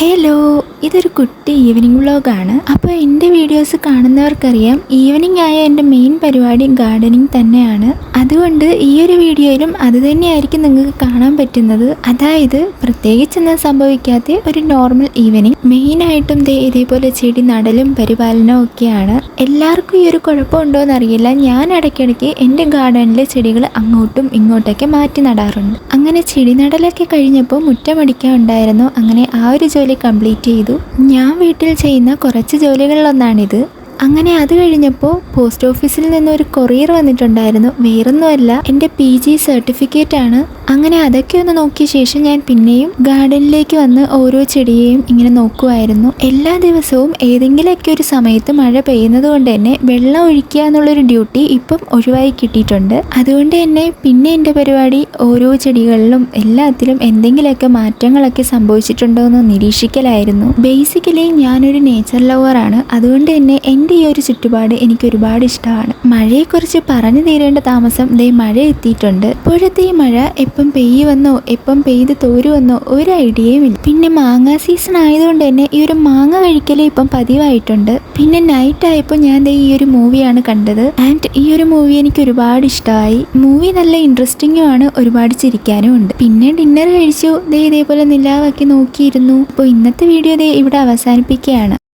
Hello, ഇതൊരു കുട്ടി evening വ്ളോഗാണ്. അപ്പോൾ എൻ്റെ വീഡിയോസ് കാണുന്നവർക്കറിയാം, ഈവനിങ് ആയ എൻ്റെ മെയിൻ പരിപാടി ഗാർഡനിങ് തന്നെയാണ്. അതുകൊണ്ട് ഈ ഒരു വീഡിയോയിലും അത് തന്നെയായിരിക്കും നിങ്ങൾക്ക് കാണാൻ പറ്റുന്നത്. അതായത് പ്രത്യേകിച്ചൊന്നും സംഭവിക്കാത്ത ഒരു നോർമൽ ഈവനിങ്. മെയിനായിട്ടും ഇതേപോലെ ചെടി നടലും പരിപാലനവും ഒക്കെയാണ്. എല്ലാവർക്കും ഈ ഒരു കുഴപ്പമുണ്ടോയെന്ന് അറിയില്ല. ഞാൻ ഇടയ്ക്കിടയ്ക്ക് എൻ്റെ ഗാർഡനിലെ ചെടികൾ അങ്ങോട്ടും ഇങ്ങോട്ടൊക്കെ മാറ്റി നടാറുണ്ട്. അങ്ങനെ ചെടി നടലൊക്കെ കഴിഞ്ഞപ്പോൾ മുറ്റമടിക്കാൻ ഉണ്ടായിരുന്നു. അങ്ങനെ ആ ഒരു ജോലി കംപ്ലീറ്റ് ചെയ്തു. ഞാൻ വീട്ടിൽ ചെയ്യുന്ന കുറച്ച് ജോലികളിലൊന്നാണിത്. അങ്ങനെ അത് കഴിഞ്ഞപ്പോൾ പോസ്റ്റ് ഓഫീസിൽ നിന്നൊരു കൊറിയർ വന്നിട്ടുണ്ടായിരുന്നു. വേറൊന്നുമല്ല, എൻ്റെ PG സർട്ടിഫിക്കറ്റ് ആണ്. അങ്ങനെ അതൊക്കെ ഒന്ന് നോക്കിയ ശേഷം ഞാൻ പിന്നെയും ഗാർഡനിലേക്ക് വന്ന് ഓരോ ചെടിയെയും ഇങ്ങനെ നോക്കുമായിരുന്നു. എല്ലാ ദിവസവും ഏതെങ്കിലുമൊക്കെ ഒരു സമയത്ത് മഴ പെയ്യുന്നത് കൊണ്ട് തന്നെ വെള്ളം ഒഴിക്കുക എന്നുള്ളൊരു ഡ്യൂട്ടി ഇപ്പം ഒഴിവായി കിട്ടിയിട്ടുണ്ട്. അതുകൊണ്ട് തന്നെ പിന്നെ എൻ്റെ പരിപാടി ഓരോ ചെടികളിലും എല്ലാത്തിലും എന്തെങ്കിലുമൊക്കെ മാറ്റങ്ങളൊക്കെ സംഭവിച്ചിട്ടുണ്ടോ എന്ന് നിരീക്ഷിക്കലായിരുന്നു. ബേസിക്കലി ഞാനൊരു നേച്ചർ ലവറാണ്. അതുകൊണ്ട് തന്നെ എൻ്റെ ഈ ഒരു ചുറ്റുപാട് എനിക്ക് ഒരുപാട് ഇഷ്ടമാണ്. മഴയെക്കുറിച്ച് പറഞ്ഞു തീരേണ്ട താമസം മഴ എത്തിയിട്ടുണ്ട്. ഇപ്പോഴത്തെ ഈ മഴ എപ്പം പെയ്യുമെന്നോ എപ്പം പെയ്ത് തോരുമെന്നോ ഒരു ഐഡിയയും ഇല്ല. പിന്നെ മാങ്ങ സീസൺ ആയതുകൊണ്ട് തന്നെ ഈ ഒരു മാങ്ങ കഴിക്കൽ ഇപ്പം പതിവായിട്ടുണ്ട്. പിന്നെ നൈറ്റ് ആയപ്പോൾ ഞാൻ ഈ ഒരു മൂവിയാണ് കണ്ടത്. ആൻഡ് ഈ ഒരു മൂവി എനിക്ക് ഒരുപാട് ഇഷ്ടമായി. മൂവി നല്ല ഇൻട്രസ്റ്റിംഗും ആണ്, ഒരുപാട് ചിരിക്കാനും ഉണ്ട്. പിന്നെ ഡിന്നർ കഴിച്ചു. ഇതേപോലെ നിലാവാക്കി നോക്കിയിരുന്നു. അപ്പോൾ ഇന്നത്തെ വീഡിയോ ഇവിടെ അവസാനിപ്പിക്കുകയാണ്.